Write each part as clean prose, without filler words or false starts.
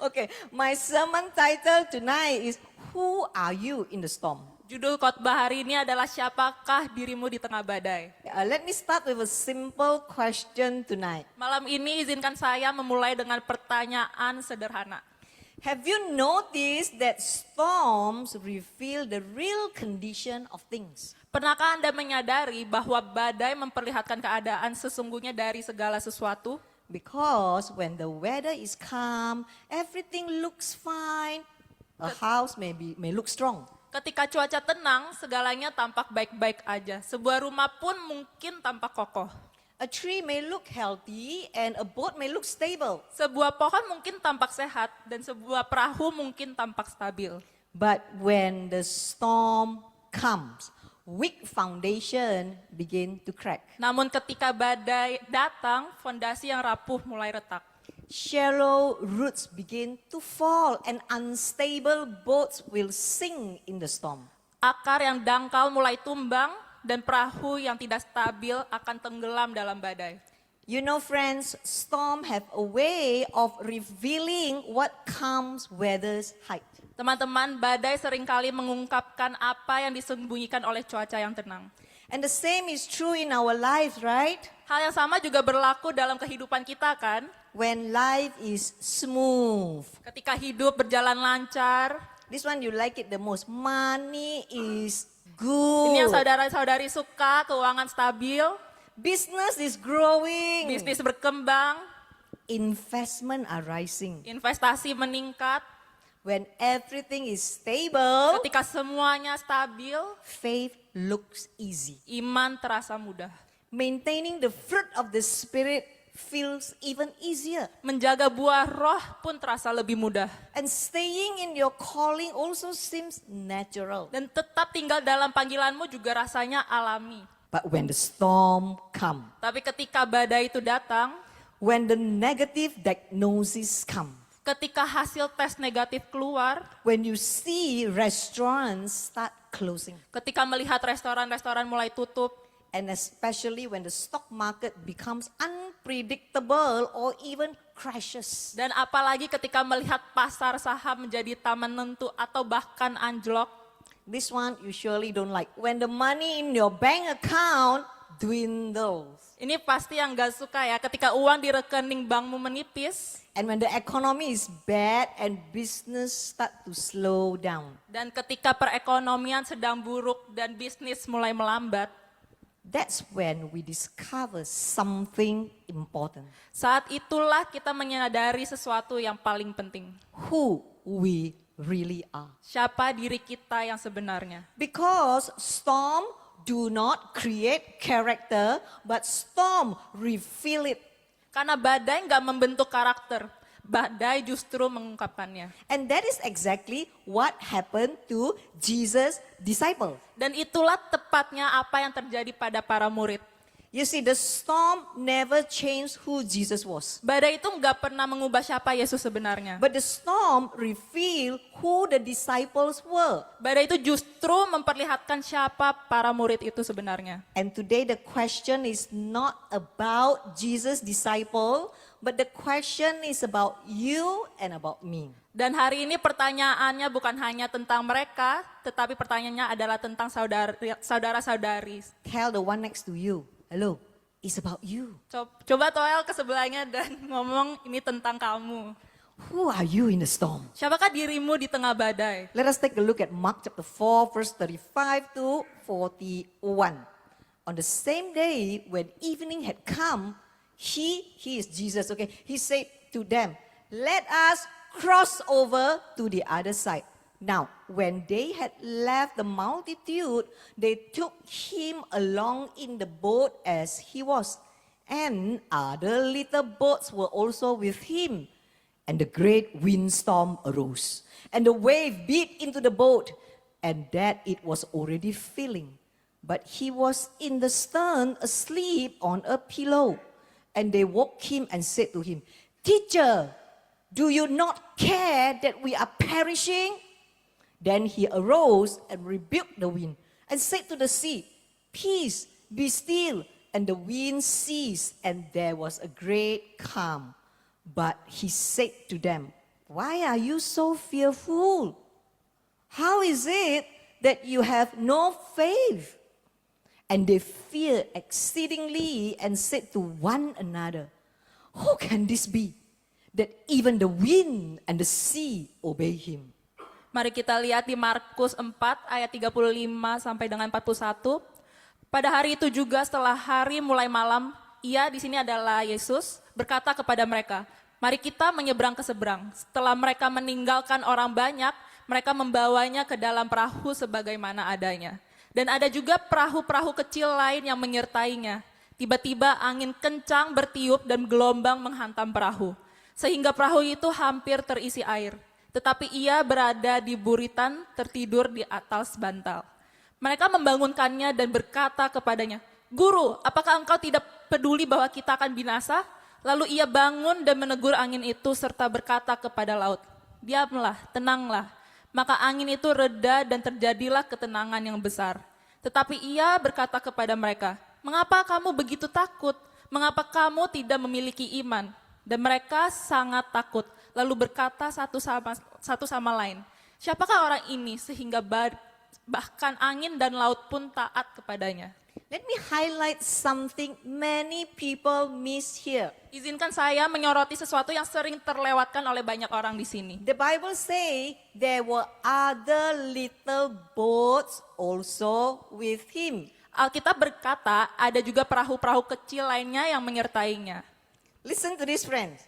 Okay, my sermon title tonight is Who Are You in the Storm? Judul khotbah hari ini adalah siapakah dirimu di tengah badai. Let me start with a simple question tonight. Malam ini izinkan saya memulai dengan pertanyaan sederhana. Have you noticed that storms reveal the real condition of things? Pernahkah Anda menyadari bahwa badai memperlihatkan keadaan sesungguhnya dari segala sesuatu? Because when the weather is calm, everything looks fine. A house may look strong. Ketika cuaca tenang, segalanya tampak baik-baik aja. Sebuah rumah pun mungkin tampak kokoh. A tree may look healthy and a boat may look stable. Sebuah pohon mungkin tampak sehat dan sebuah perahu mungkin tampak stabil. But when the storm comes, weak foundation begin to crack. Namun ketika badai datang, fondasi yang rapuh mulai retak. Shallow roots begin to fall and unstable boats will sink in the storm. Akar yang dangkal mulai tumbang dan perahu yang tidak stabil akan tenggelam dalam badai. You know friends, storm have a way of revealing what calm weather's hide. Teman-teman, badai seringkali mengungkapkan apa yang disembunyikan oleh cuaca yang tenang. And the same is true in our lives, right? Hal yang sama juga berlaku dalam kehidupan kita kan? When life is smooth. Ketika hidup berjalan lancar, This one you like it the most. Money is good. ini yang saudara-saudari suka, keuangan stabil, Business is growing. bisnis berkembang, Investment are rising. investasi meningkat. When everything is stable, Ketika semuanya stabil, faith looks easy. iman terasa mudah. Maintaining the fruit of the Spirit feels even easier. Menjaga buah roh pun terasa lebih mudah. And staying in your calling also seems natural. Dan tetap tinggal dalam panggilanmu juga rasanya alami. But when the storm comes, Tapi ketika badai itu datang, when the negative diagnosis comes, ketika hasil tes negatif keluar, when you see restaurants start closing, ketika melihat restoran-restoran mulai tutup, and especially when the stock market becomes unpredictable or even crashes, dan apalagi ketika melihat pasar saham menjadi tak menentu atau bahkan anjlok, this one you surely don't like. When the money in your bank account dwindles, ini pasti yang gak suka ya, ketika uang di rekening bankmu menipis, and when the economy is bad and business start to slow down. dan ketika perekonomian sedang buruk dan bisnis mulai melambat, That's when we discover something important. saat itulah kita menyadari sesuatu yang paling penting. Who we really are. Siapa diri kita yang sebenarnya. Because storm do not create character, but storm reveal it. Karena badai nggak membentuk karakter, badai justru mengungkapkannya. And that is exactly what happened to Jesus' disciples. Dan itulah tepatnya apa yang terjadi pada para murid. You see, the storm never changed who Jesus was. Badai itu nggak pernah mengubah siapa Yesus sebenarnya. But the storm revealed who the disciples were. Badai itu justru memperlihatkan siapa para murid itu sebenarnya. And today the question is not about Jesus' disciple, but the question is about you and about me. Dan hari ini pertanyaannya bukan hanya tentang mereka, tetapi pertanyaannya adalah tentang saudara-saudari. Tell the one next to you, hello, it's about you. Coba toel ke sebelahnya dan ngomong ini tentang kamu. Who are you in the storm? Siapakah dirimu di tengah badai? Let us take a look at Mark chapter 4 verse 35 to 41. On the same day when evening had come, he is Jesus, okay, he said to them, let us cross over to the other side. Now, when they had left the multitude, they took him along in the boat as he was, and other little boats were also with him. And the great windstorm arose, and the wave beat into the boat, and that it was already filling. But he was in the stern asleep on a pillow. And they woke him and said to him, Teacher, do you not care that we are perishing? Then he arose and rebuked the wind and said to the sea, Peace, be still. And the wind ceased, and there was a great calm. But he said to them, "Why are you so fearful? How is it that you have no faith?" And they feared exceedingly and said to one another, "Who can this be, that even the wind and the sea obey him?" Mari kita lihat di Markus 4 ayat 35 sampai dengan 41. Pada hari itu juga setelah hari mulai malam, ia di sini adalah Yesus berkata kepada mereka, "Mari kita menyeberang ke seberang." Setelah mereka meninggalkan orang banyak, mereka membawanya ke dalam perahu sebagaimana adanya. Dan ada juga perahu-perahu kecil lain yang menyertainya. Tiba-tiba angin kencang bertiup dan gelombang menghantam perahu, sehingga perahu itu hampir terisi air. Tetapi ia berada di buritan tertidur di atas bantal. Mereka membangunkannya dan berkata kepadanya, "Guru, apakah engkau tidak peduli bahwa kita akan binasa?" Lalu ia bangun dan menegur angin itu serta berkata kepada laut, "Diamlah, tenanglah." Maka angin itu reda dan terjadilah ketenangan yang besar. Tetapi ia berkata kepada mereka, "Mengapa kamu begitu takut? Mengapa kamu tidak memiliki iman?" Dan mereka sangat takut, lalu berkata satu sama lain, "Siapakah orang ini sehingga bahkan angin dan laut pun taat kepadanya?" Let me highlight something many people miss here. Izinkan saya menyoroti sesuatu yang sering terlewatkan oleh banyak orang di sini. The Bible say there were other little boats also with him. Alkitab berkata ada juga perahu-perahu kecil lainnya yang menyertainya. Listen to this, friends.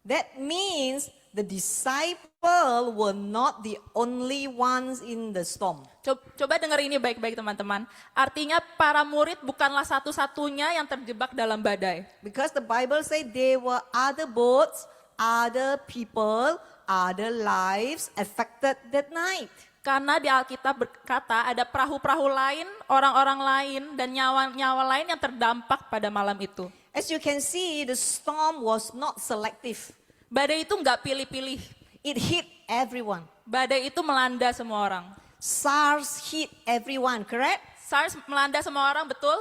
That means the disciple were not the only ones in the storm. Coba dengar ini baik-baik teman-teman. Artinya para murid bukanlah satu-satunya yang terjebak dalam badai. Because the Bible say there were other boats, other people, other lives affected that night. Karena di Alkitab berkata ada perahu-perahu lain, orang-orang lain, dan nyawa-nyawa lain yang terdampak pada malam itu. As you can see, the storm was not selective. Badai itu nggak pilih-pilih. It hit everyone. Badai itu melanda semua orang. SARS hit everyone, correct? SARS melanda semua orang, betul?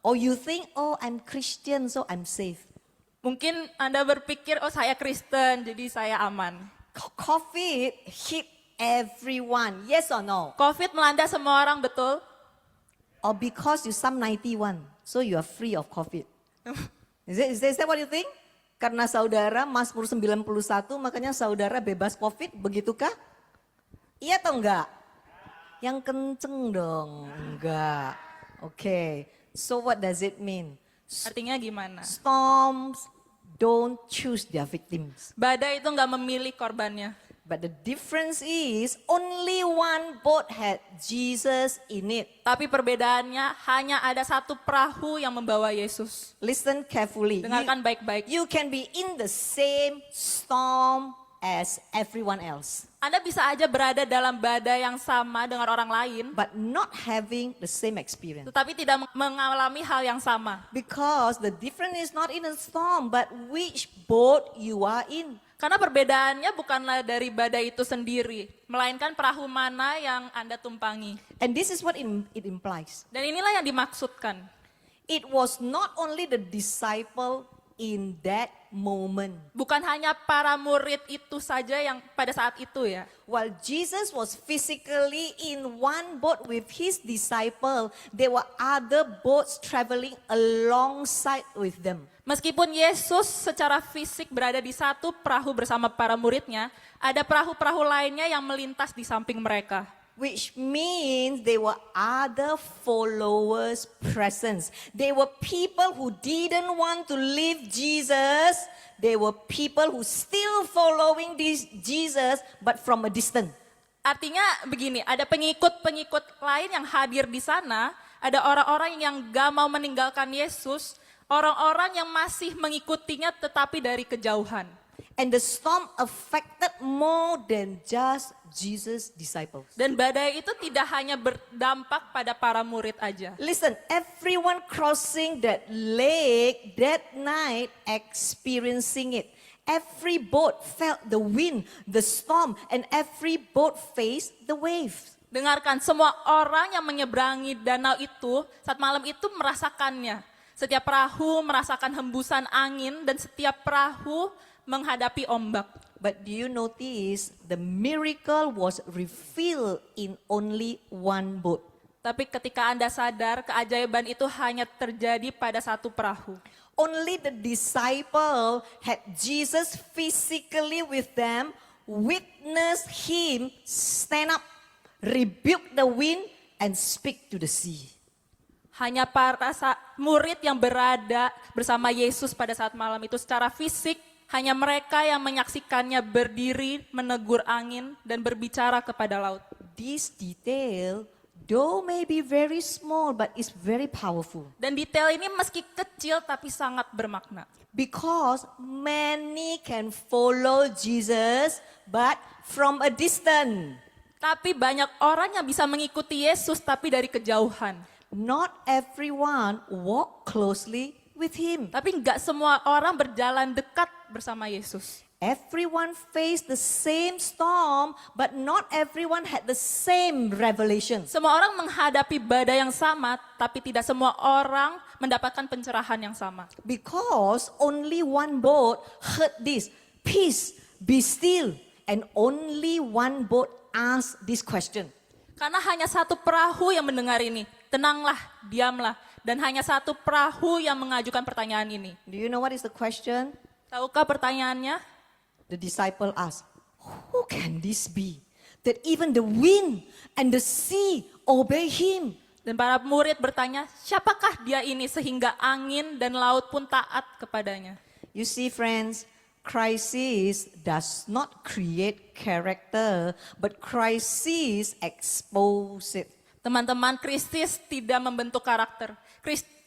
Or you think, "Oh, I'm Christian, so I'm safe." Mungkin Anda berpikir, oh saya Kristen, jadi saya aman. COVID hit everyone, yes or no? COVID melanda semua orang, betul? Or because you Psalm 91, so you are free of COVID. Is that what you think? Karena saudara Mazmur 91, makanya saudara bebas COVID, begitukah? Iya atau enggak? Yang kenceng dong, enggak. Okay, so what does it mean? Artinya gimana? Storms don't choose their victims. Badai itu nggak memilih korbannya. But the difference is only one boat had Jesus in it. Tapi perbedaannya hanya ada satu perahu yang membawa Yesus. Listen carefully. Dengarkan baik-baik. You can be in the same storm as everyone else, Anda bisa aja berada dalam badai yang sama dengan orang lain, but not having the same experience. tetapi tidak mengalami hal yang sama. Because the difference is not in a storm, but which boat you are in. Karena perbedaannya bukanlah dari badai itu sendiri, melainkan perahu mana yang Anda tumpangi. And this is what it implies. Dan inilah yang dimaksudkan. It was not only the disciple in that moment. Bukan hanya para murid itu saja yang pada saat itu ya. While Jesus was physically in one boat with his disciple, there were other boats traveling alongside with them. Meskipun Yesus secara fisik berada di satu perahu bersama para muridnya, ada perahu-perahu lainnya yang melintas di samping mereka. Which means there were other followers present. They were people who didn't want to leave Jesus. They were people who still following this Jesus but from a distance. Artinya begini, ada pengikut-pengikut lain yang hadir di sana, ada orang-orang yang gak mau meninggalkan Yesus, orang-orang yang masih mengikutinya tetapi dari kejauhan. And the storm affected more than just Jesus' disciples. Dan badai itu tidak hanya berdampak pada para murid aja. Listen, everyone crossing that lake that night experiencing it. Every boat felt the wind, the storm, and every boat faced the waves. Dengarkan, semua orang yang menyeberangi danau itu saat malam itu merasakannya. Setiap perahu merasakan hembusan angin dan setiap perahu menghadapi ombak. But do you notice the miracle was revealed in only one boat? Tapi ketika Anda sadar, keajaiban itu hanya terjadi pada satu perahu. Only the disciple had Jesus physically with them, witness him stand up, rebuke the wind, and speak to the sea. Hanya para murid yang berada bersama Yesus pada saat malam itu secara fisik, hanya mereka yang menyaksikannya berdiri, menegur angin, dan berbicara kepada laut. This detail, though may be very small, but it's very powerful. Dan detail ini meski kecil tapi sangat bermakna. Because many can follow Jesus, but from a distance. Tapi banyak orang yang bisa mengikuti Yesus tapi dari kejauhan. Not everyone walk closely with him. Tapi nggak semua orang berjalan dekat bersama Yesus. Everyone faced the same storm, but not everyone had the same revelation. Semua orang menghadapi badai yang sama, tapi tidak semua orang mendapatkan pencerahan yang sama. Because only one boat heard this, peace, be still. And only one boat asked this question. Karena hanya satu perahu yang mendengar ini, tenanglah, diamlah. Dan hanya satu perahu yang mengajukan pertanyaan ini. Do you know what is the question? Tahukah pertanyaannya? The disciple asked, who can this be? That even the wind and the sea obey him. Dan para murid bertanya, siapakah dia ini sehingga angin dan laut pun taat kepadanya? You see friends, crisis does not create character, but crisis expose it. Teman-teman, krisis tidak membentuk karakter.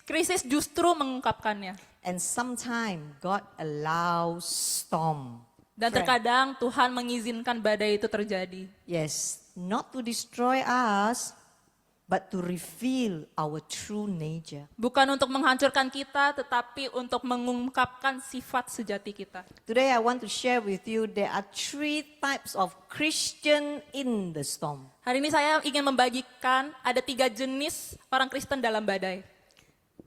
Krisis justru mengungkapkannya. And sometimes God allows storm. Dan terkadang Tuhan mengizinkan badai itu terjadi. Yes, not to destroy us, but to reveal our true nature. Bukan untuk menghancurkan kita, tetapi untuk mengungkapkan sifat sejati kita. Today I want to share with you there are 3 types of Christian in the storm. Hari ini saya ingin membagikan ada 3 jenis orang Kristen dalam badai.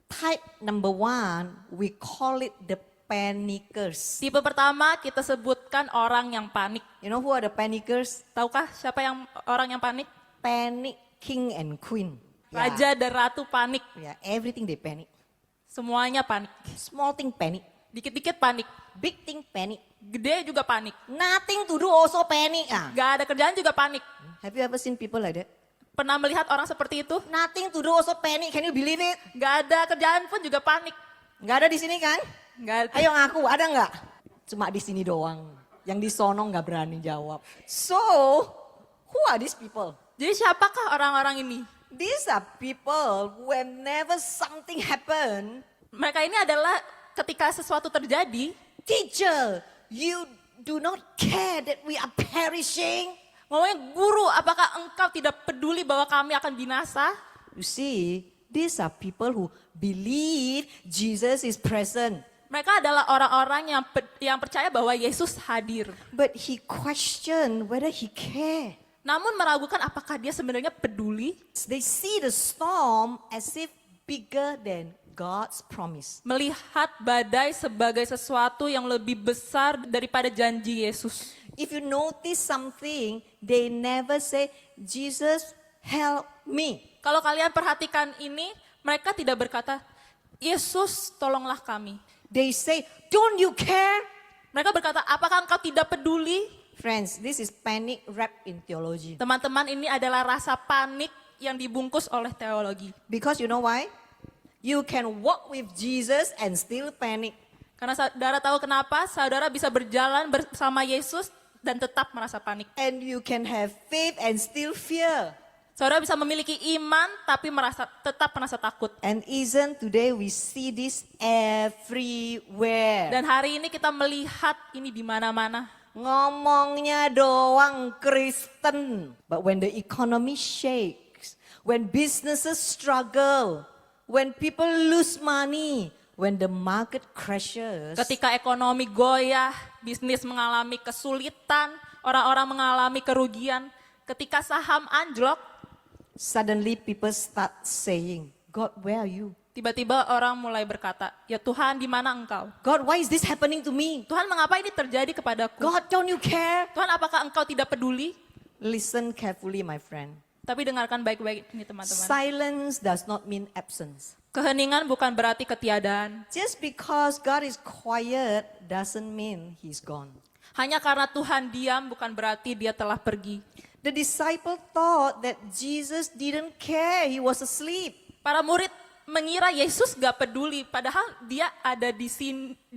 Type number 1, we call it the panickers. Tipe pertama kita sebutkan orang yang panik. You know who are the panickers? Tahukah siapa yang orang yang panik? Panic king and queen. Raja dan ratu panik. Yeah, everything they panic. Semuanya panik. Small thing panic, Dikit-dikit panik. big thing panic. Gede juga panik. Nothing to do also panic. Gak ada kerjaan juga panik. Have you ever seen people like that? Pernah melihat orang seperti itu? Nothing to do also panic. Can you believe it? Gak ada kerjaan pun juga panik. Nggak ada di sini kan? Gak ada. Ayo ngaku, ada nggak? Cuma di sini doang. Yang di sono nggak berani jawab. So, who are these people? Jadi siapakah orang-orang ini? These are people whenever something happen, Mereka ini adalah ketika sesuatu terjadi, teacher, you do not care that we are perishing. ngomongnya, guru, apakah engkau tidak peduli bahwa kami akan binasa? You see, these are people who believe Jesus is present. Mereka adalah orang-orang yang percaya bahwa Yesus hadir. But he questioned whether he care. Namun meragukan apakah dia sebenarnya peduli. They see the storm as if bigger than God's promise. Melihat badai sebagai sesuatu yang lebih besar daripada janji Yesus. If you notice something, they never say, Jesus, help me. Kalau kalian perhatikan ini, mereka tidak berkata, Yesus tolonglah kami. They say, don't you care? Mereka berkata, apakah engkau tidak peduli? Friends, this is panic wrapped in theology. Teman-teman, ini adalah rasa panik yang dibungkus oleh teologi. Because you know why? You can walk with Jesus and still panic. Karena saudara tahu kenapa? Saudara bisa berjalan bersama Yesus dan tetap merasa panik. And you can have faith and still fear. Saudara bisa memiliki iman tapi tetap merasa takut. And isn't today we see this everywhere. Dan hari ini kita melihat ini di mana-mana. Ngomongnya doang Kristen. But when the economy shakes, when businesses struggle, when people lose money, when the market crashes, Ketika ekonomi goyah, bisnis mengalami kesulitan, orang-orang mengalami kerugian, ketika saham anjlok, suddenly people start saying, God, where are you? Tiba-tiba orang mulai berkata, ya Tuhan, di mana engkau? God, why is this happening to me? Tuhan, mengapa ini terjadi kepadaku? God, don't you care? Tuhan, apakah engkau tidak peduli? Listen carefully, my friend. Tapi dengarkan baik-baik ini teman-teman. Silence does not mean absence. Keheningan bukan berarti ketiadaan. Just because God is quiet doesn't mean he's gone. Hanya karena Tuhan diam bukan berarti dia telah pergi. The disciple thought that Jesus didn't care, he was asleep. Para murid mengira Yesus gak peduli, padahal dia ada di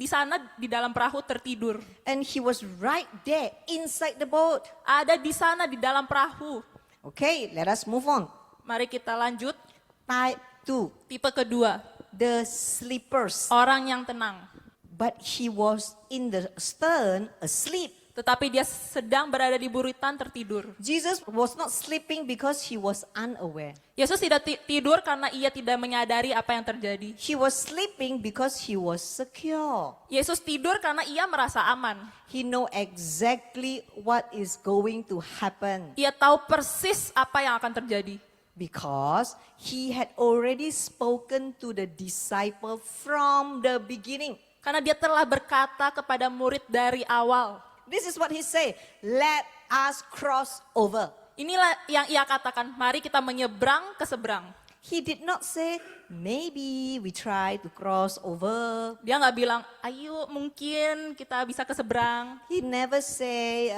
sana di dalam perahu tertidur. And he was right there inside the boat. Ada di sana di dalam perahu. Okay, let us move on. Mari kita lanjut. Type 2, Tipe kedua, the sleepers. orang yang tenang. But he was in the stern asleep. Tetapi dia sedang berada di buritan tertidur. Jesus was not sleeping because he was unaware. Yesus tidak tidur karena ia tidak menyadari apa yang terjadi. He was sleeping because he was secure. Yesus tidur karena ia merasa aman. He know exactly what is going to happen Ia tahu persis apa yang akan terjadi. because he had already spoken to the disciple from the beginning. Karena dia telah berkata kepada murid dari awal. This is what he said, let us cross over. Inilah yang ia katakan, mari kita menyeberang ke seberang. He did not say, maybe we try to cross over. Dia nggak bilang, ayo mungkin kita bisa ke seberang. He never say,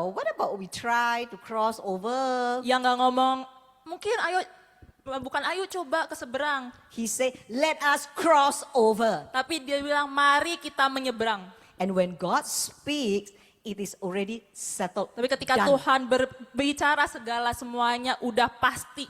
what about we try to cross over? Yang nggak ngomong, mungkin ayo, bukan ayo coba ke seberang. He said, let us cross over. Tapi dia bilang, mari kita menyeberang. And when God speaks, it is already settled. Tapi ketika done. Tuhan berbicara segala semuanya udah pasti.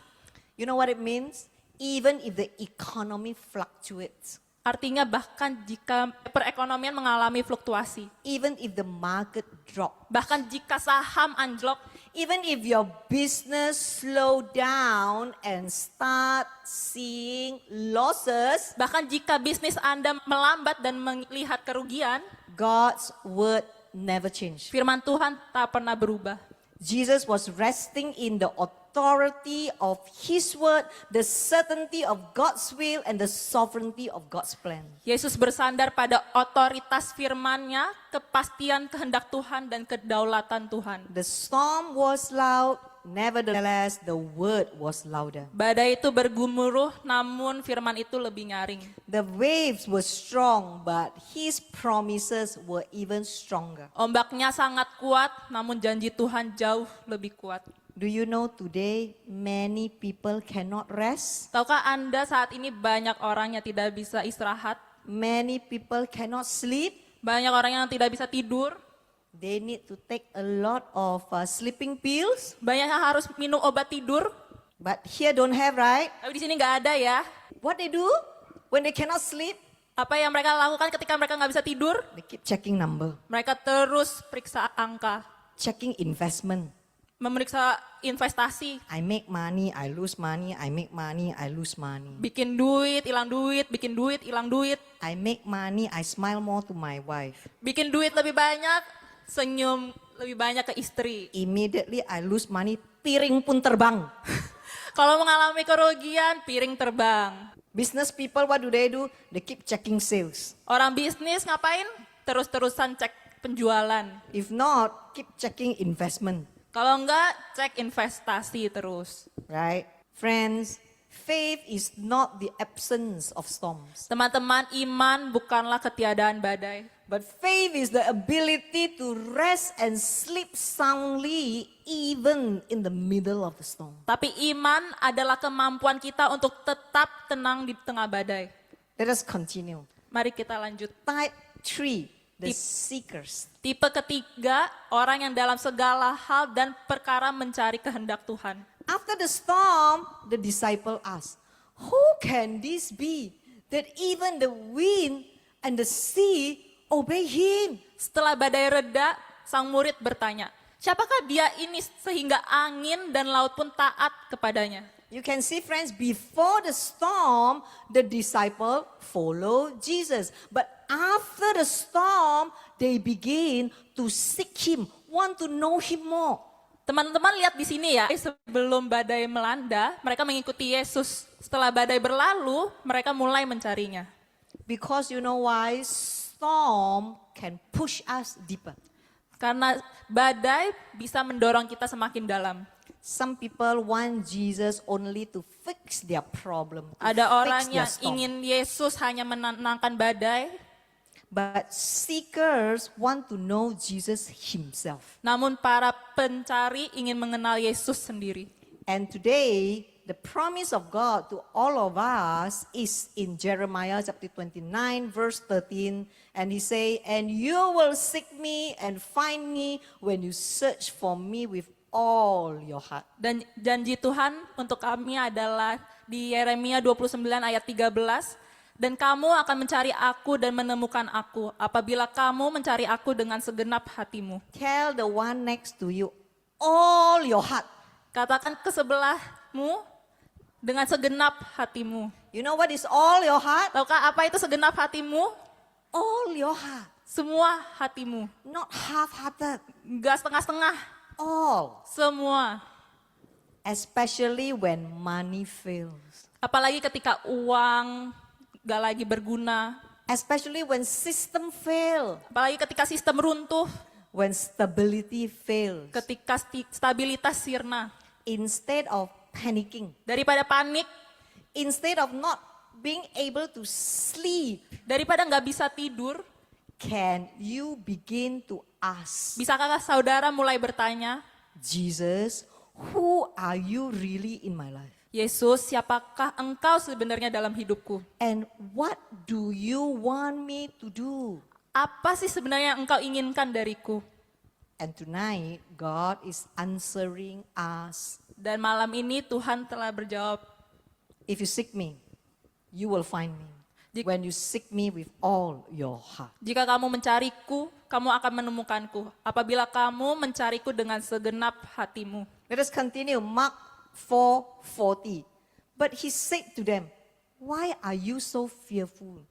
You know what it means? Even if the economy fluctuates, Artinya bahkan jika perekonomian mengalami fluktuasi. even if the market drop, Bahkan jika saham anjlok. even if your business slow down and start seeing losses, Bahkan jika bisnis Anda melambat dan melihat kerugian. God's word never change. Firman Tuhan tak pernah berubah. Jesus was resting in the authority of his word, the certainty of God's will, and the sovereignty of God's plan. Yesus bersandar pada otoritas firman-Nya, kepastian kehendak Tuhan dan kedaulatan Tuhan. The storm was loud, nevertheless the word was louder. Badai itu bergemuruh, namun firman itu lebih nyaring. The waves were strong, but his promises were even stronger. Ombaknya sangat kuat, namun janji Tuhan jauh lebih kuat. Do you know today many people cannot rest? Tahukah Anda saat ini banyak orang yang tidak bisa istirahat? Many people cannot sleep. Banyak orang yang tidak bisa tidur? They need to take a lot of sleeping pills. Banyak yang harus minum obat tidur? But here don't have, right? Tapi di sini nggak ada ya. What they do when they cannot sleep? Apa yang mereka lakukan ketika mereka nggak bisa tidur? They keep checking number, Mereka terus periksa angka, checking investment. memeriksa investasi, I make money, I lose money, I make money, I lose money. bikin duit, hilang duit, bikin duit, hilang duit, I make money, I smile more to my wife. bikin duit lebih banyak, senyum lebih banyak ke istri. Immediately I lose money, piring pun terbang. Kalau mengalami kerugian, piring terbang. Business people, what do? They keep checking sales. Orang bisnis ngapain? Terus-terusan cek penjualan. If not, keep checking investment, Kalau enggak, cek investasi terus. right? Friends, faith is not the absence of storms, Teman-teman, iman bukanlah ketiadaan badai. but faith is the ability to rest and sleep soundly even in the middle of the storm. Tapi iman adalah kemampuan kita untuk tetap tenang di tengah badai. Let us continue. Mari kita lanjut. Type 3, the Tip- seekers. Tipe ketiga, orang yang dalam segala hal dan perkara mencari kehendak Tuhan. After the storm, the disciple asked, who can this be that even the wind and the sea obey him? Setelah badai reda, sang murid bertanya, siapakah dia ini sehingga angin dan laut pun taat kepadanya? You can see, friends, before the storm, the disciple followed Jesus. But after the storm, they begin to seek him, want to know him more. Teman-teman lihat di sini ya, sebelum badai melanda, mereka mengikuti Yesus. Setelah badai berlalu, mereka mulai mencarinya. Because you know why? Storm can push us deeper. Karena badai bisa mendorong kita semakin dalam. Some people want Jesus only to fix their problem. To Ada fix orang their yang storm. ingin Yesus hanya menenangkan badai, But seekers want to know Jesus himself. namun para pencari ingin mengenal Yesus sendiri. And today, the promise of God to all of us is in Jeremiah chapter 29 verse 13. And he say, and you will seek me and find me when you search for me with all your heart. Dan janji Tuhan untuk kami adalah di Yeremia 29 ayat 13. Dan kamu akan mencari aku dan menemukan aku apabila kamu mencari aku dengan segenap hatimu. Tell the one next to you, all your heart. Katakan ke sebelahmu dengan segenap hatimu. You know what is all your heart? Tahukah apa itu segenap hatimu? All your heart. Semua hatimu. Not half-hearted. Enggak setengah-setengah. All. Semua. Especially when money fails. Apalagi ketika uang gak lagi berguna. Especially when system fail. Apalagi ketika sistem runtuh. When stability fails. Ketika stabilitas sirna. Instead of panicking. Daripada panik. Instead of not being able to sleep. Daripada gak bisa tidur. Can you begin to ask? Bisakah saudara mulai bertanya, Jesus, who are you really in my life? Yesus, siapakah engkau sebenarnya dalam hidupku? And what do you want me to do? Apa sih sebenarnya yang engkau inginkan dariku? And tonight, God is answering us. Dan malam ini Tuhan telah berjawab, If you seek me, you will find me. When you seek me with all your heart. jika kamu mencariku, kamu akan menemukanku. Apabila kamu mencariku dengan segenap hatimu. Let us continue. Mark 4:40. But he said to them, why are you so fearful?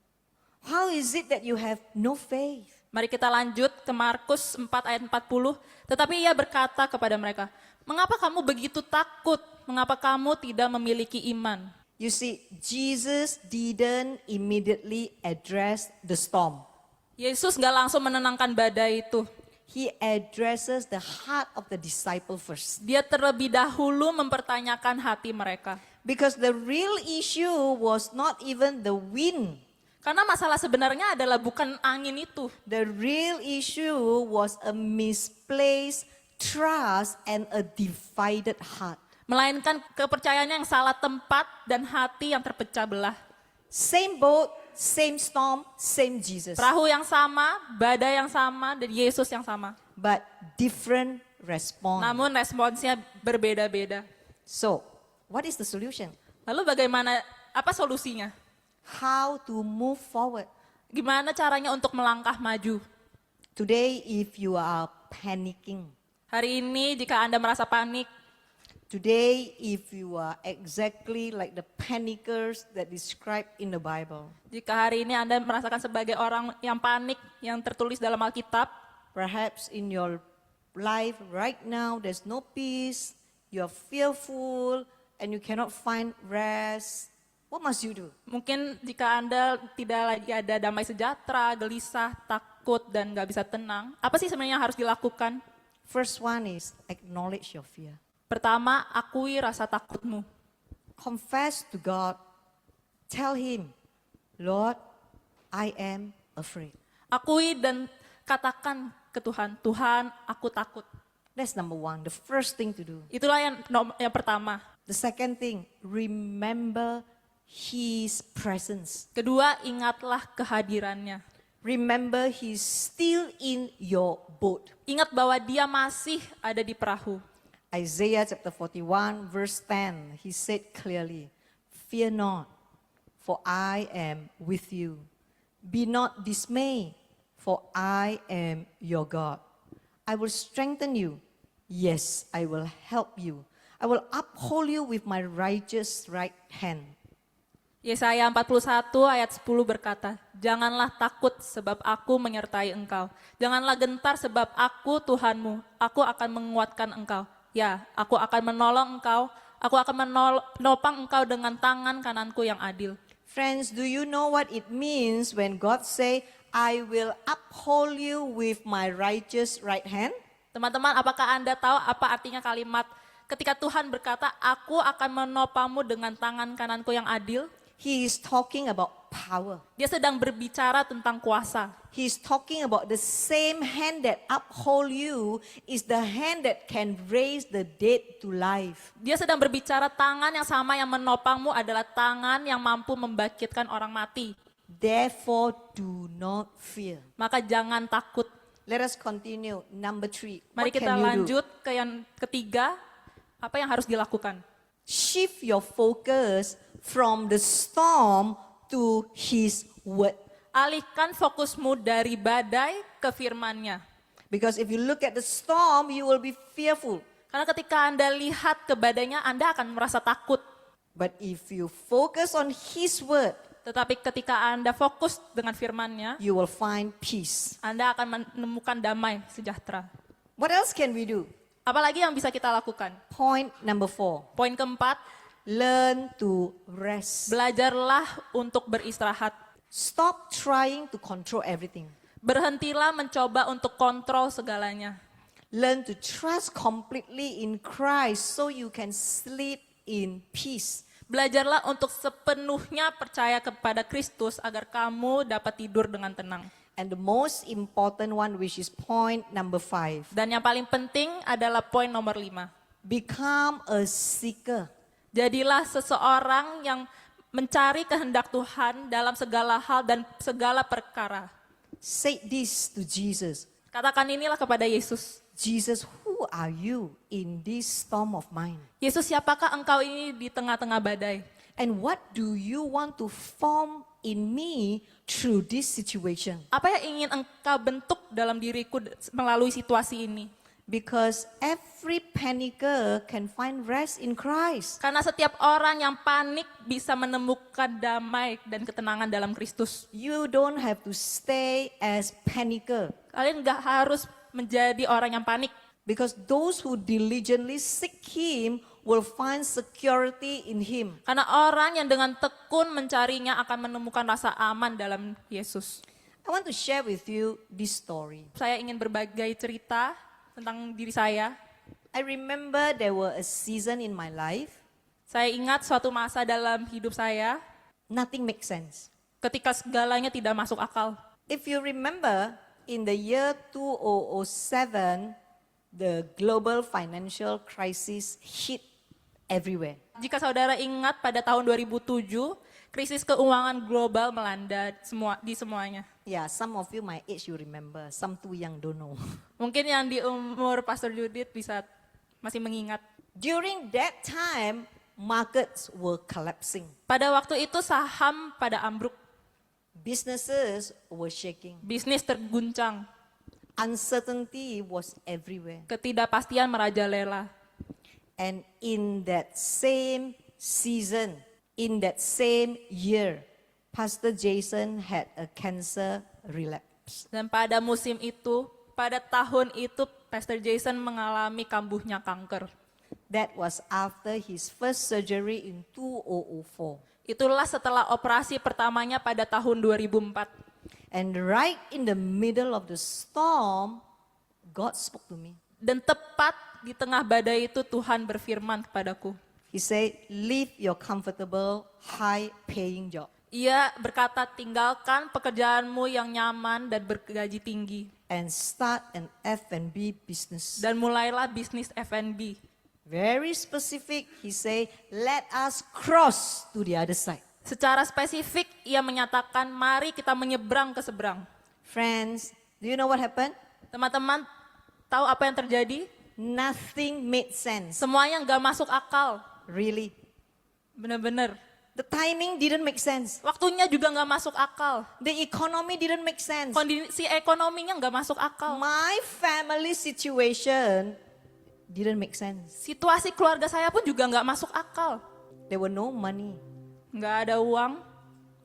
How is it that you have no faith? Mari kita lanjut ke Markus 4 ayat 40. Tetapi ia berkata kepada mereka, mengapa kamu begitu takut? Mengapa kamu tidak memiliki iman? You see, Jesus didn't immediately address the storm. Yesus gak langsung menenangkan badai itu. He addresses the heart of the disciple first. Dia terlebih dahulu mempertanyakan hati mereka. Because the real issue was not even the wind. Karena masalah sebenarnya adalah bukan angin itu. The real issue was a misplaced trust and a divided heart. Melainkan kepercayaan yang salah tempat dan hati yang terpecah belah. Same boat, same storm, same Jesus. Perahu yang sama, badai yang sama, dan Yesus yang sama. But different response. Namun responsnya berbeda-beda. So, what is the solution? Lalu bagaimana, apa solusinya? How to move forward? Gimana caranya untuk melangkah maju? Today, if you are panicking. Hari ini jika Anda merasa panik, Today, if you are exactly like the panickers that described in the Bible. jika hari ini Anda merasakan sebagai orang yang panik yang tertulis dalam Alkitab, Perhaps in your life right now, there's no peace, you're fearful, and you cannot find rest. What must you do? mungkin jika Anda tidak lagi ada damai sejahtera, gelisah, takut, dan gak bisa tenang, apa sih sebenarnya yang harus dilakukan? First one is acknowledge your fear. Pertama, akui rasa takutmu. Confess to God. Tell Him, Lord, I am afraid. Akui dan katakan ke Tuhan, Tuhan, aku takut. That's number one, the first thing to do. Itulah yang pertama. The second thing, remember His presence. Kedua, ingatlah kehadirannya. Remember He's still in your boat. Ingat bahwa dia masih ada di perahu. Isaiah chapter 41 verse 10, he said clearly, fear not, for I am with you. Be not dismayed, for I am your God. I will strengthen you. Yes, I will help you. I will uphold you with my righteous right hand. Yesaya 41 ayat 10 berkata, janganlah takut sebab aku menyertai engkau. Janganlah gentar sebab aku Tuhanmu, aku akan menguatkan engkau. Ya, aku akan menolong engkau, aku akan menopang engkau dengan tangan kananku yang adil. Friends, do you know what it means when God say, I will uphold you with my righteous right hand? Teman-teman, apakah Anda tahu apa artinya kalimat ketika Tuhan berkata, aku akan menopangmu dengan tangan kananku yang adil? He is talking about power. Dia sedang berbicara tentang kuasa. He's talking about the same hand that uphold you is the hand that can raise the dead to life. Dia sedang berbicara tangan yang sama yang menopangmu adalah tangan yang mampu membangkitkan orang mati. Therefore, do not fear. Maka jangan takut. Let us continue. Number 3. Mari What kita can you do? lanjut ke yang ketiga. Apa yang harus dilakukan? Shift your focus from the storm to His word. Alihkan fokusmu dari badai ke firman-Nya. Because if you look at the storm, you will be fearful. Karena ketika Anda lihat ke badainya, Anda akan merasa takut. But if you focus on His word, Tetapi ketika Anda fokus dengan firman-Nya, you will find peace. Anda akan menemukan damai sejahtera. What else can we do? Apalagi yang bisa kita lakukan? Point number 4. Poin keempat, Learn to rest. belajarlah untuk beristirahat. Stop trying to control everything. Berhentilah mencoba untuk kontrol segalanya. Learn to trust completely in Christ so you can sleep in peace. Belajarlah untuk sepenuhnya percaya kepada Kristus agar kamu dapat tidur dengan tenang. And the most important one, which is point number 5. Dan yang paling penting adalah poin nomor 5. Become a seeker. Jadilah seseorang yang mencari kehendak Tuhan dalam segala hal dan segala perkara. Say this to Jesus. Katakan inilah kepada Yesus. Jesus, who are you in this storm of mine? Yesus, siapakah engkau ini di tengah-tengah badai? And what do you want to form in me through this situation? Apa yang ingin engkau bentuk dalam diriku melalui situasi ini? Because every panicker can find rest in Christ. Karena setiap orang yang panik bisa menemukan damai dan ketenangan dalam Kristus. You don't have to stay as panicker. Kalian gak harus menjadi orang yang panik. Because those who diligently seek Him will find security in Him. Karena orang yang dengan tekun mencarinya akan menemukan rasa aman dalam Yesus. I want to share with you this story. Saya ingin berbagai cerita tentang diri saya. I remember there were a season in my life, Saya ingat suatu masa dalam hidup saya nothing makes sense. ketika segalanya tidak masuk akal. If you remember, in the year 2007, the global financial crisis hit everywhere. Jika saudara ingat pada tahun 2007, krisis keuangan global melanda di semuanya. Yeah, some of you my age you remember, some too young don't know. Mungkin yang di umur Pastor Judith bisa masih mengingat. During that time, markets were collapsing. Pada waktu itu saham pada ambruk, Businesses were shaking. bisnis terguncang, Uncertainty was everywhere. ketidakpastian merajalela. And in that same season, in that same year, Pastor Jason had a cancer relapse. Dan pada musim itu, pada tahun itu, Pastor Jason mengalami kambuhnya kanker. That was after his first surgery in 2004. Itulah setelah operasi pertamanya pada tahun 2004. And right in the middle of the storm, God spoke to me. Dan tepat di tengah badai itu Tuhan berfirman kepadaku. He said, leave your comfortable, high-paying job Ia berkata, tinggalkan pekerjaanmu yang nyaman dan bergaji tinggi. and start an F&B business. Dan mulailah bisnis F&B. Very specific, he said, let us cross to the other side. Secara spesifik, ia menyatakan, mari kita menyeberang ke seberang. Friends, do you know what happened? Teman-teman, tahu apa yang terjadi? Nothing made sense. Semuanya nggak masuk akal. Really. Benar-benar. The timing didn't make sense. Waktunya juga nggak masuk akal. The economy didn't make sense. Kondisi ekonominya nggak masuk akal. My family situation didn't make sense. Situasi keluarga saya pun juga nggak masuk akal. There were no money Nggak ada uang.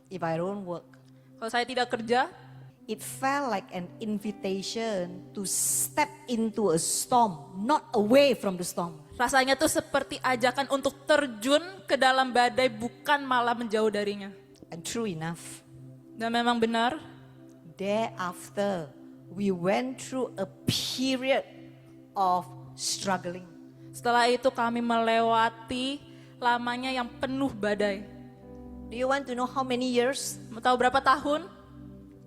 if I don't work. Kalau saya tidak kerja, It felt like an invitation to step into a storm, not away from the storm. Rasanya tuh seperti ajakan untuk terjun ke dalam badai, bukan malah menjauh darinya. And true enough, Dan memang benar, thereafter, we went through a period of struggling. setelah itu kami melewati lamanya yang penuh badai. Do you want to know how many years? Mau tahu berapa tahun?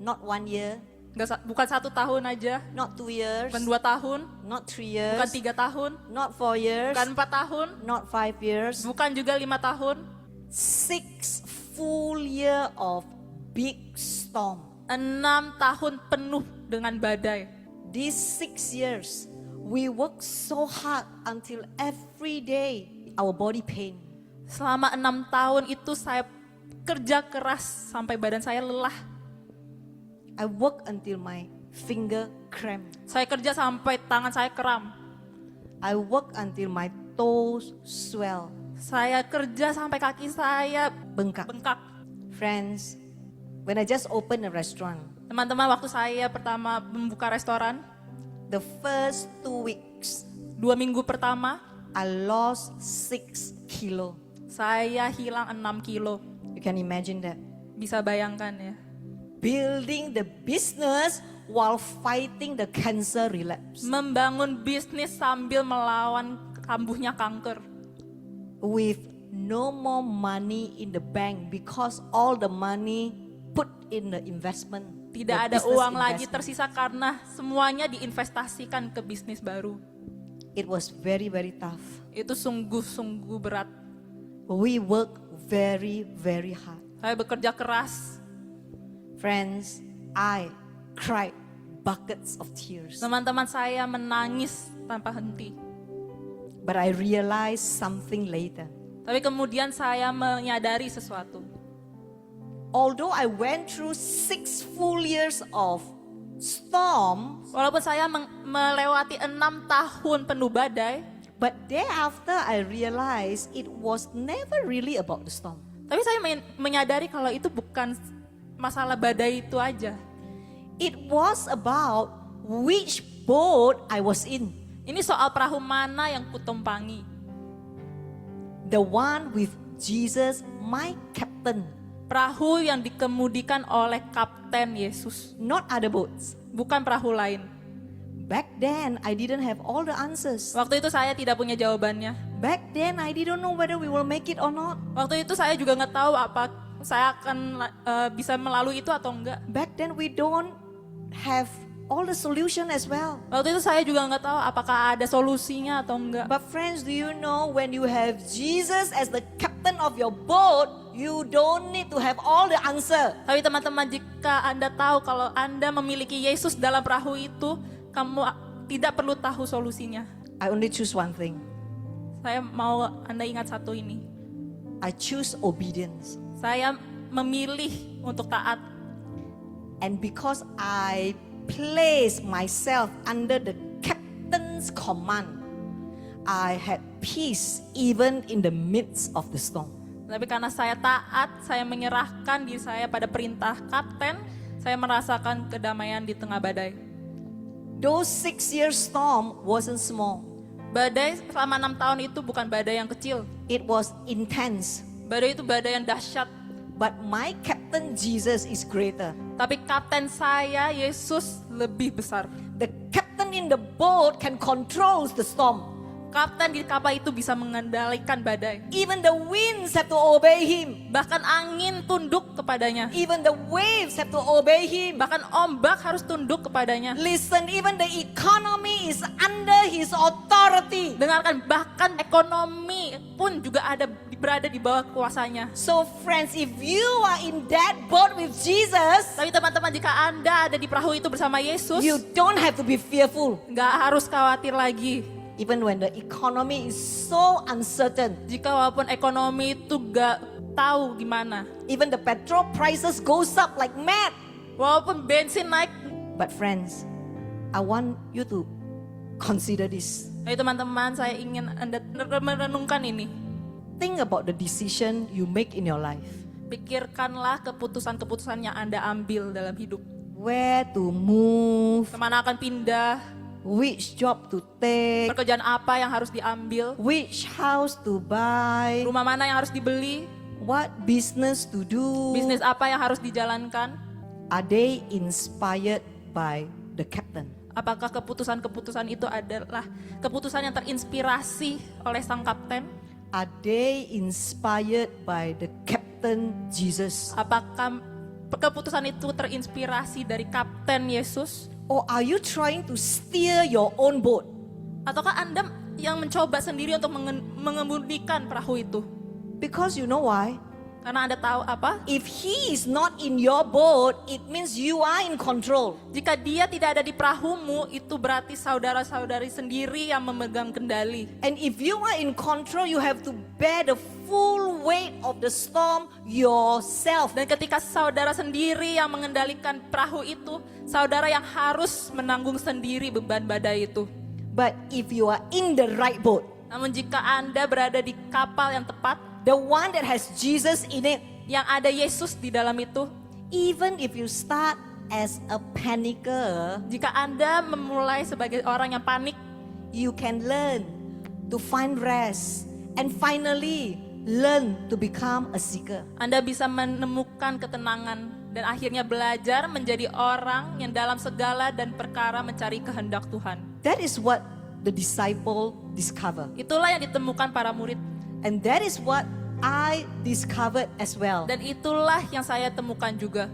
Not 1 year, Bukan 1 tahun aja, not 2 years, bukan 2 tahun, not 3 bukan years, 3 tahun, not 4 years, bukan 4 tahun, not 5 years. bukan juga 5 tahun. 6 full year of big storm. 6 tahun penuh dengan badai. These 6 years, we worked so hard until every day our body pain. Selama 6 tahun itu saya kerja keras sampai badan saya lelah. I worked until my finger cramp. Saya kerja sampai tangan saya kram. I worked until my toes swell. Saya kerja sampai kaki saya Bengkak. bengkak. Friends, when I just opened a restaurant, Teman-teman, waktu saya pertama membuka restoran, the first 2 weeks, 2 minggu pertama, I lost 6 kilo. saya hilang 6 kilo. You can imagine that. Bisa bayangkan ya. Building the business while fighting the cancer relapse. Membangun bisnis sambil melawan kambuhnya kanker. With no more money in the bank because all the money put in the investment. Tidak the ada business uang lagi investment. tersisa karena semuanya diinvestasikan ke bisnis baru. It was very, very tough. Itu sungguh-sungguh berat. We worked very, very hard. Saya bekerja keras. Friends, I cried buckets of tears. Teman-teman saya menangis tanpa henti. But I realized something later. Tapi kemudian saya menyadari sesuatu. Although I went through 6 full years of storm, Walaupun saya melewati 6 tahun penuh badai, but thereafter I realized it was never really about the storm. tapi saya menyadari kalau itu bukan masalah badai itu aja. It was about which boat I was in. Ini soal perahu mana yang kutumpangi. The one with Jesus, my captain, Perahu yang dikemudikan oleh Kapten Yesus, not other boats. bukan perahu lain. Back then, I didn't have all the answers. Waktu itu saya tidak punya jawabannya. Back then, I didn't know whether we will make it or not. Waktu itu saya juga nggak tahu apa saya akan bisa melalui itu atau enggak. Back then, we don't have all the solution as well. Waktu itu saya juga nggak tahu apakah ada solusinya atau enggak. But friends, do you know when you have Jesus as the captain of your boat, you don't need to have all the answer. Tapi teman-teman, jika Anda tahu kalau Anda memiliki Yesus dalam perahu itu, kamu tidak perlu tahu solusinya. I only choose one thing. Saya mau Anda ingat satu ini. I choose obedience. Saya memilih untuk taat. And because I place myself under the captain's command, I had peace even in the midst of the storm. Tapi karena saya taat, saya menyerahkan diri saya pada perintah kapten, saya merasakan kedamaian di tengah badai. Those 6 years storm wasn't small. Badai selama 6 tahun itu bukan badai yang kecil. It was intense. Badai itu badai yang dahsyat. But my captain Jesus is greater. Tapi kapten saya, Yesus, lebih besar. The captain in the boat can control the storm. Kapten di kapal itu bisa mengendalikan badai. Even the winds have to obey him. Bahkan angin tunduk kepadanya. Even the waves have to obey him. Bahkan ombak harus tunduk kepadanya. Listen, even the economy is under his authority. Dengarkan, bahkan ekonomi pun juga berada di bawah kuasanya. So friends, if you are in that boat with Jesus, Tapi teman-teman, jika Anda ada di perahu itu bersama Yesus, you don't have to be fearful. nggak harus khawatir lagi. Even when the economy is so uncertain, Jika walaupun ekonomi itu nggak tahu gimana. even the petrol prices goes up like mad. Walaupun bensin naik. But friends, I want you to consider this. Tapi teman-teman, saya ingin Anda merenungkan ini. Think about the decision you make in your life. Pikirkanlah keputusan-keputusan yang Anda ambil dalam hidup. where to move, kemana akan pindah, which job to take, pekerjaan apa yang harus diambil, which house to buy, rumah mana yang harus dibeli, what business to do. bisnis apa yang harus dijalankan. Are they inspired by the captain? Apakah keputusan-keputusan itu adalah keputusan yang terinspirasi oleh sang kapten? Are they inspired by the captain Jesus? Apakah keputusan itu terinspirasi dari kapten Yesus? Or are you trying to steer your own boat? Ataukah Anda yang mencoba sendiri untuk mengemudikan perahu itu? Because you know why? Karena Anda tahu apa? If he is not in your boat, it means you are in control. Jika dia tidak ada di perahumu, itu berarti saudara-saudari sendiri yang memegang kendali. And if you are in control, you have to bear the full weight of the storm yourself. Dan ketika saudara sendiri yang mengendalikan perahu itu, saudara yang harus menanggung sendiri beban badai itu. But if you are in the right boat, Namun jika Anda berada di kapal yang tepat, the one that has Jesus in it, yang ada Yesus di dalam itu, even if you start as a panicker, jika Anda memulai sebagai orang yang panik, you can learn to find rest and finally learn to become a seeker. Anda bisa menemukan ketenangan dan akhirnya belajar menjadi orang yang dalam segala dan perkara mencari kehendak Tuhan. That is what the disciple discover. Itulah yang ditemukan para murid. And that is what I discovered as well. Dan itulah yang saya temukan juga.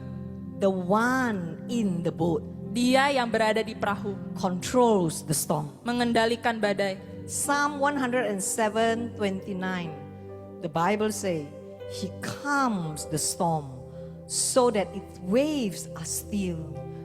The one in the boat Dia yang berada di perahu, controls the storm. mengendalikan badai. Psalm 107:29. The Bible say, He calms the storm so that its waves are still.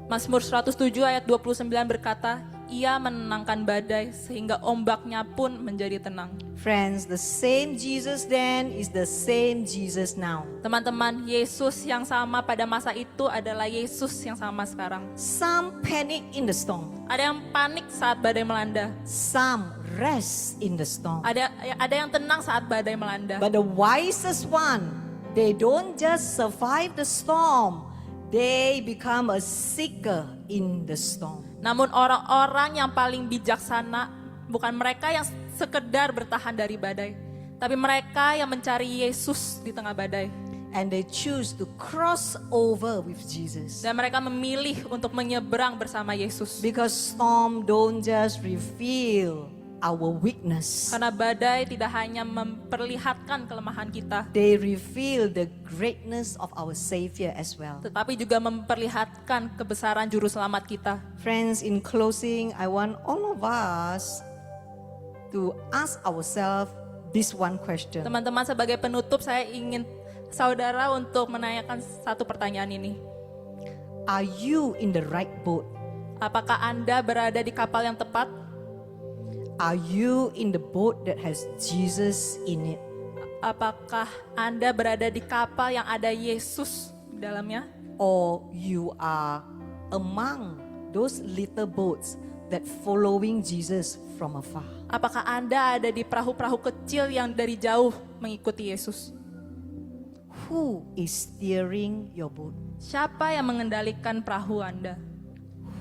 Mazmur 107 ayat 29 berkata, Ia menenangkan badai sehingga ombaknya pun menjadi tenang. Friends, the same Jesus then is the same Jesus now. Teman-teman, Yesus yang sama pada masa itu adalah Yesus yang sama sekarang. Some panic in the storm. Ada yang panik saat badai melanda. Some rest in the storm. Ada yang tenang saat badai melanda. But the wisest one, they don't just survive the storm, they become a seeker in the storm. Namun orang-orang yang paling bijaksana bukan mereka yang sekedar bertahan dari badai, tapi mereka yang mencari Yesus di tengah badai. And they choose to cross over with Jesus. Dan mereka memilih untuk menyeberang bersama Yesus. Because storm don't just reveal our weakness. Karena badai tidak hanya memperlihatkan kelemahan kita, They reveal the greatness of our Savior as well. tetapi juga memperlihatkan kebesaran juru selamat kita. Friends, in closing, I want all of us to ask ourselves this one question. Teman-teman, sebagai penutup saya ingin saudara untuk menanyakan satu pertanyaan ini. Are you in the right boat? Apakah Anda berada di kapal yang tepat? Are you in the boat that has Jesus in it? Apakah Anda berada di kapal yang ada Yesus di dalamnya? Or you are among those little boats that following Jesus from afar? Apakah Anda ada di perahu-perahu kecil yang dari jauh mengikuti Yesus? Who is steering your boat? Siapa yang mengendalikan perahu Anda?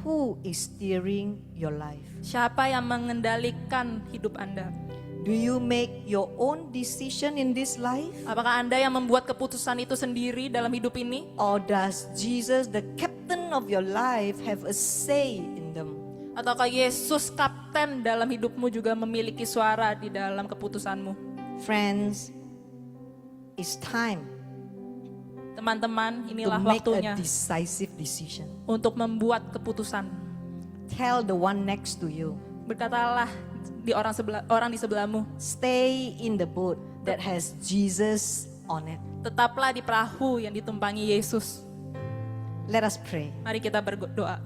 Who is steering your life? Siapa yang mengendalikan hidup Anda? Do you make your own decision in this life? Apakah Anda yang membuat keputusan itu sendiri dalam hidup ini? Or does Jesus, the captain of your life, have a say in them? Ataukah Yesus kapten dalam hidupmu juga memiliki suara di dalam keputusanmu? Friends, it's time Teman-teman, to inilah make waktunya a decisive decision. untuk membuat keputusan. Tell the one next to you, Berkatalah di orang di sebelahmu, stay in the boat that has Jesus on it. tetaplah di perahu yang ditumpangi Yesus. Let us pray. Mari kita berdoa.